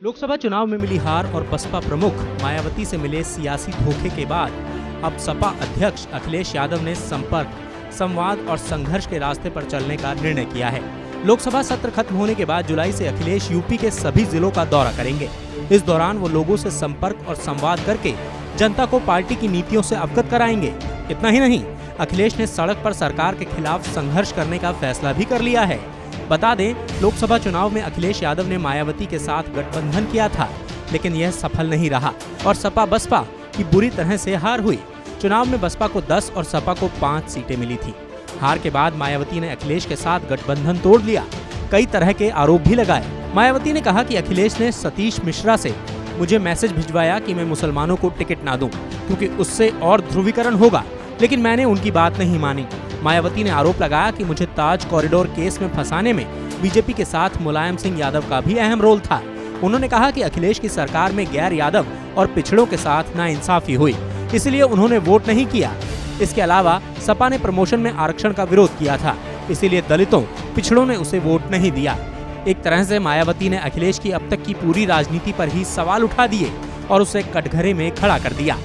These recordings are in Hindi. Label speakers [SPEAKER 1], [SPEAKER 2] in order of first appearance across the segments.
[SPEAKER 1] लोकसभा चुनाव में मिली हार और बसपा प्रमुख मायावती से मिले सियासी धोखे के बाद अब सपा अध्यक्ष अखिलेश यादव ने संपर्क, संवाद और संघर्ष के रास्ते पर चलने का निर्णय किया है। लोकसभा सत्र खत्म होने के बाद जुलाई से अखिलेश यूपी के सभी जिलों का दौरा करेंगे। इस दौरान वो लोगों से संपर्क और संवाद करके जनता को पार्टी की नीतियों से अवगत कराएंगे। इतना ही नहीं, अखिलेश ने सड़क पर सरकार के खिलाफ संघर्ष करने का फैसला भी कर लिया है। बता दें, लोकसभा चुनाव में अखिलेश यादव ने मायावती के साथ गठबंधन किया था, लेकिन यह सफल नहीं रहा और सपा बसपा की बुरी तरह से हार हुई। चुनाव में बसपा को 10 और सपा को 5 सीटें मिली थी। हार के बाद मायावती ने अखिलेश के साथ गठबंधन तोड़ लिया। कई तरह के आरोप भी लगाए। मायावती ने कहा कि अखिलेश ने सतीश मिश्रा से मुझे मैसेज भिजवाया कि मैं मुसलमानों को टिकट ना दूं, क्योंकि उससे और ध्रुवीकरण होगा, लेकिन मैंने उनकी बात नहीं मानी। मायावती ने आरोप लगाया कि मुझे ताज कॉरिडोर केस में फंसाने में बीजेपी के साथ मुलायम सिंह यादव का भी अहम रोल था। उन्होंने कहा कि अखिलेश की सरकार में गैर यादव और पिछड़ों के साथ नाइंसाफी हुई, इसलिए उन्होंने वोट नहीं किया। इसके अलावा सपा ने प्रमोशन में आरक्षण का विरोध किया था, इसीलिए दलितों, पिछड़ों ने उसे वोट नहीं दिया। एक तरह से मायावती ने अखिलेश की अब तक की पूरी राजनीति पर ही सवाल उठा दिए और उसे कटघरे में खड़ा कर दिया।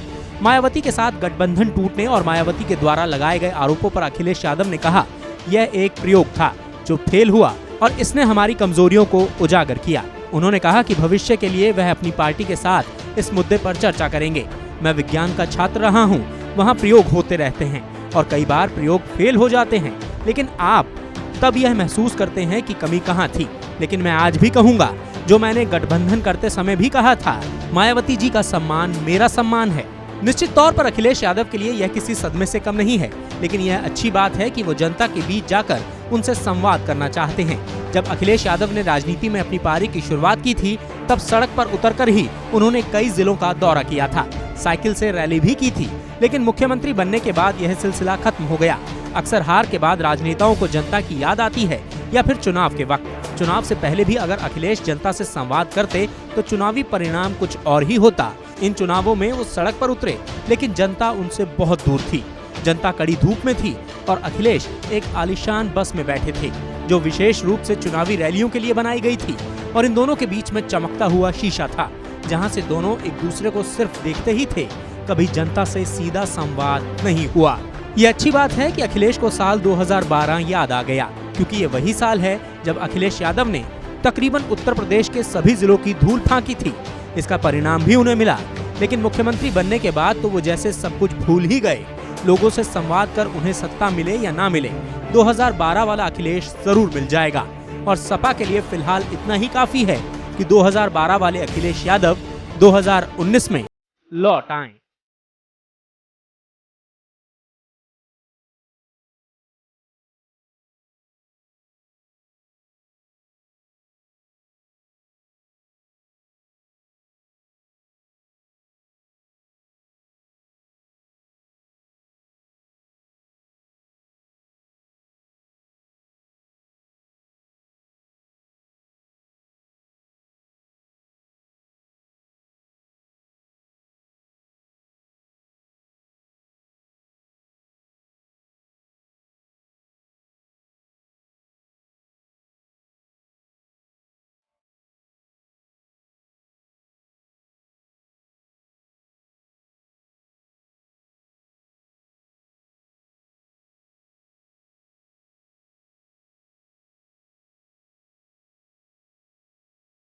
[SPEAKER 1] मायावती के साथ गठबंधन टूटने और मायावती के द्वारा लगाए गए आरोपों पर अखिलेश यादव ने कहा, यह एक प्रयोग था जो फेल हुआ और इसने हमारी कमजोरियों को उजागर किया। उन्होंने कहा कि भविष्य के लिए वह अपनी पार्टी के साथ इस मुद्दे पर चर्चा करेंगे। मैं विज्ञान का छात्र रहा हूं, वहां प्रयोग होते रहते हैं और कई बार प्रयोग फेल हो जाते हैं, लेकिन आप तब यह महसूस करते हैं कि कमी कहां थी। लेकिन मैं आज भी कहूंगा जो मैंने गठबंधन करते समय भी कहा था, मायावती जी का सम्मान मेरा सम्मान है। निश्चित तौर पर अखिलेश यादव के लिए यह किसी सदमे से कम नहीं है, लेकिन यह अच्छी बात है कि वो जनता के बीच जाकर उनसे संवाद करना चाहते हैं। जब अखिलेश यादव ने राजनीति में अपनी पारी की शुरुआत की थी, तब सड़क पर उतरकर ही उन्होंने कई जिलों का दौरा किया था, साइकिल से रैली भी की थी। लेकिन मुख्यमंत्री बनने के बाद यह सिलसिला खत्म हो गया। अक्सर हार के बाद राजनेताओं को जनता की याद आती है, या फिर चुनाव के वक्त। चुनाव से पहले भी अगर अखिलेश जनता से संवाद करते तो चुनावी परिणाम कुछ और ही होता। इन चुनावों में वो सड़क पर उतरे, लेकिन जनता उनसे बहुत दूर थी। जनता कड़ी धूप में थी और अखिलेश एक आलीशान बस में बैठे थे, जो विशेष रूप से चुनावी रैलियों के लिए बनाई गई थी। और इन दोनों के बीच में चमकता हुआ शीशा था, जहां से दोनों एक दूसरे को सिर्फ देखते ही थे। कभी जनता से सीधा संवाद नहीं हुआ। ये अच्छी बात है कि अखिलेश को साल 2012 याद आ गया, क्योंकि ये वही साल है जब अखिलेश यादव ने तकरीबन उत्तर प्रदेश के सभी जिलों की धूल फांकी थी। इसका परिणाम भी उन्हें मिला, लेकिन मुख्यमंत्री बनने के बाद तो वो जैसे सब कुछ भूल ही गए। लोगों से संवाद कर उन्हें सत्ता मिले या ना मिले, 2012 वाला अखिलेश जरूर मिल जाएगा। और सपा के लिए फिलहाल इतना ही काफी है कि 2012 वाले अखिलेश यादव 2019 में लौट आएं।